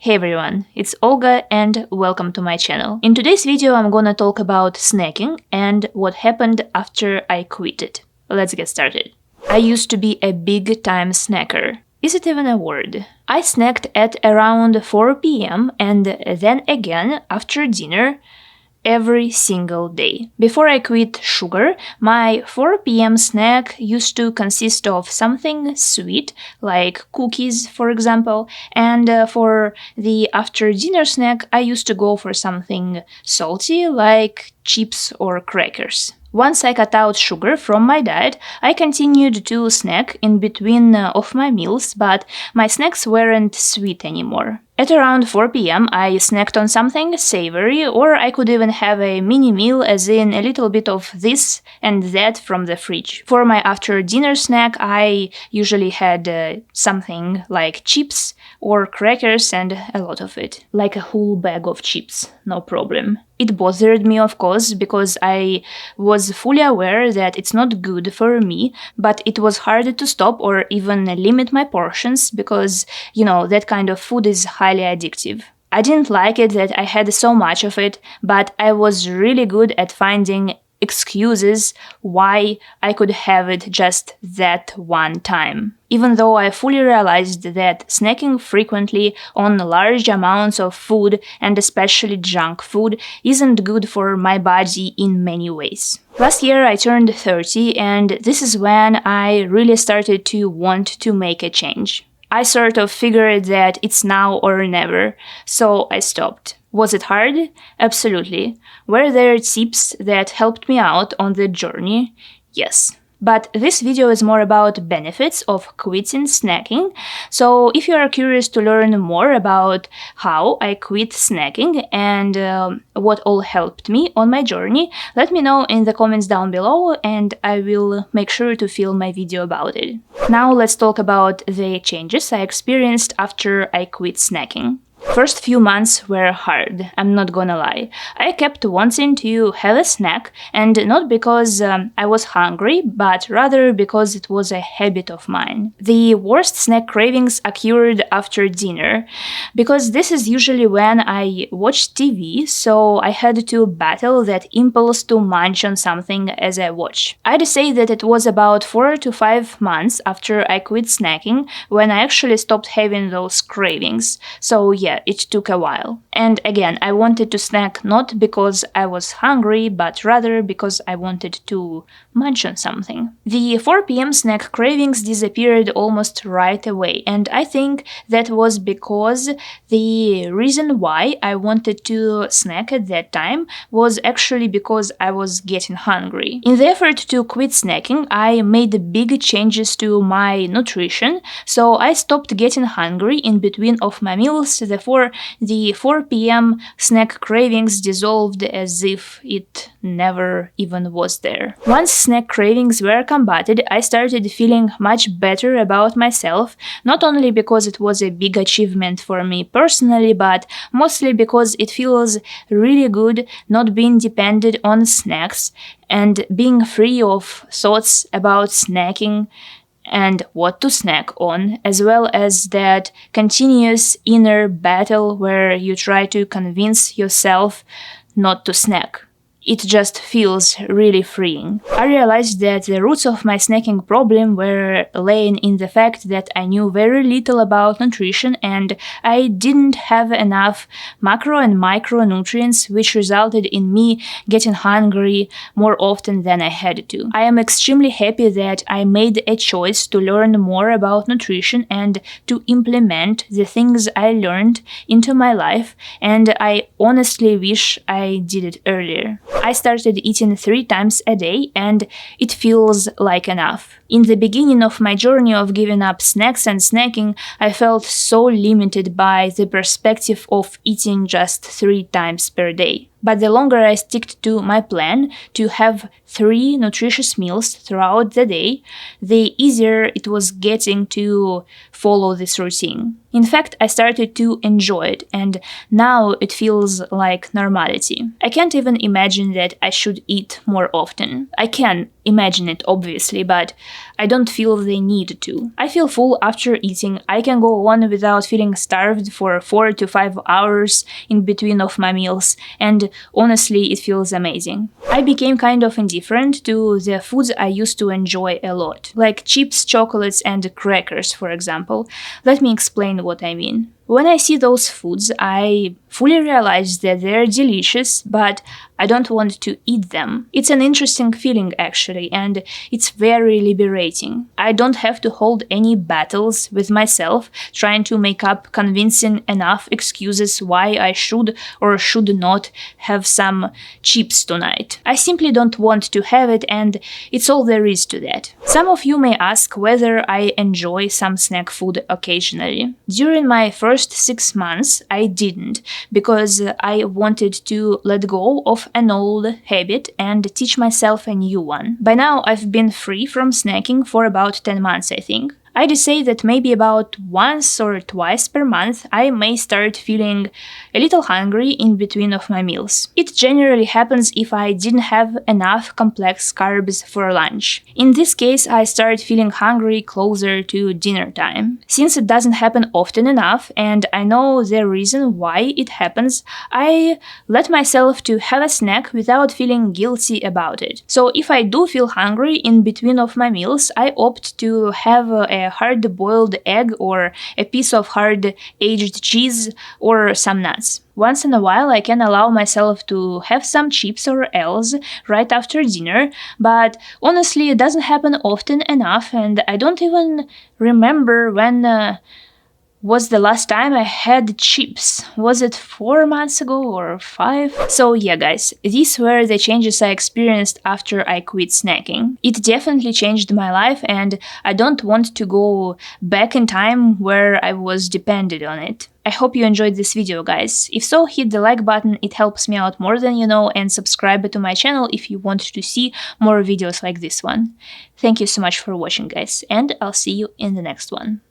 Hey everyone, it's Olga and welcome to my channel. In today's video I'm gonna talk about snacking and what happened after I quit it. Let's get started. I used to be a big time snacker. Is it even a word? I snacked at around 4 p.m. and then again after dinner every single day. Before I quit sugar, my 4 p.m. snack used to consist of something sweet, like cookies, for example, and for the after dinner snack, I used to go for something salty, like chips or crackers. Once I cut out sugar from my diet, I continued to snack in between of my meals, but my snacks weren't sweet anymore. At around 4 p.m. I snacked on something savory, or I could even have a mini meal, as in a little bit of this and that from the fridge. For my after dinner snack, I usually had something like chips or crackers and a lot of it. Like a whole bag of chips, no problem. It bothered me, of course, because I was fully aware that it's not good for me, but it was hard to stop or even limit my portions because, that kind of food is highly addictive. I didn't like it that I had so much of it, but I was really good at finding excuses why I could have it just that one time. Even though I fully realized that snacking frequently on large amounts of food, and especially junk food, isn't good for my body in many ways. Last year I turned 30, and this is when I really started to want to make a change. I sort of figured that it's now or never, so I stopped. Was it hard? Absolutely. Were there tips that helped me out on the journey? Yes. But this video is more about benefits of quitting snacking, so if you are curious to learn more about how I quit snacking and what all helped me on my journey, let me know in the comments down below and I will make sure to film my video about it. Now let's talk about the changes I experienced after I quit snacking. First few months were hard, I'm not gonna lie. I kept wanting to have a snack, and not because I was hungry, but rather because it was a habit of mine. The worst snack cravings occurred after dinner, because this is usually when I watch TV, so I had to battle that impulse to munch on something as I watch. I'd say that it was about 4 to 5 months after I quit snacking when I actually stopped having those cravings, so yeah, it took a while. And again, I wanted to snack not because I was hungry, but rather because I wanted to munch on something. The 4 p.m. snack cravings disappeared almost right away, and I think that was because the reason why I wanted to snack at that time was actually because I was getting hungry. In the effort to quit snacking, I made big changes to my nutrition, so I stopped getting hungry in between of my meals. Therefore, the 4 p.m. snack cravings dissolved as if it never even was there. Once snack cravings were combated, I started feeling much better about myself, not only because it was a big achievement for me personally, but mostly because it feels really good not being dependent on snacks and being free of thoughts about snacking and what to snack on, as well as that continuous inner battle where you try to convince yourself not to snack. It just feels really freeing. I realized that the roots of my snacking problem were laying in the fact that I knew very little about nutrition and I didn't have enough macro and micronutrients, which resulted in me getting hungry more often than I had to. I am extremely happy that I made a choice to learn more about nutrition and to implement the things I learned into my life, and I honestly wish I did it earlier. I started eating 3 times a day, and it feels like enough. In the beginning of my journey of giving up snacks and snacking, I felt so limited by the perspective of eating just 3 times per day. But the longer I sticked to my plan to have 3 nutritious meals throughout the day, the easier it was getting to follow this routine. In fact, I started to enjoy it, and now it feels like normality. I can't even imagine that I should eat more often. I can imagine it, obviously, but I don't feel the need to. I feel full after eating. I can go on without feeling starved for 4 to 5 hours in between of my meals, and honestly, it feels amazing. I became kind of indifferent to the foods I used to enjoy a lot, like chips, chocolates, and crackers, for example. Let me explain what I mean. When I see those foods, I fully realize that they're delicious, but I don't want to eat them. It's an interesting feeling, actually, and it's very liberating. I don't have to hold any battles with myself trying to make up convincing enough excuses why I should or should not have some chips tonight. I simply don't want to have it, and it's all there is to that. Some of you may ask whether I enjoy some snack food occasionally. During my first 6 months, I didn't, because I wanted to let go of an old habit and teach myself a new one. By now, I've been free from snacking for about 10 months, I think. I'd say that maybe about once or twice per month I may start feeling a little hungry in between of my meals. It generally happens if I didn't have enough complex carbs for lunch. In this case, I start feeling hungry closer to dinner time. Since it doesn't happen often enough, and I know the reason why it happens, I let myself to have a snack without feeling guilty about it. So if I do feel hungry in between of my meals, I opt to have a hard-boiled egg or a piece of hard-aged cheese or some nuts. Once in a while, I can allow myself to have some chips or else right after dinner, but honestly, it doesn't happen often enough, and I don't even remember when was the last time I had chips. Was it 4 months ago or 5? So yeah, guys, these were the changes I experienced after I quit snacking. It definitely changed my life, and I don't want to go back in time where I was dependent on it. I hope you enjoyed this video, guys. If so, hit the like button, it helps me out more than you know, and subscribe to my channel if you want to see more videos like this one. Thank you so much for watching, guys, and I'll see you in the next one.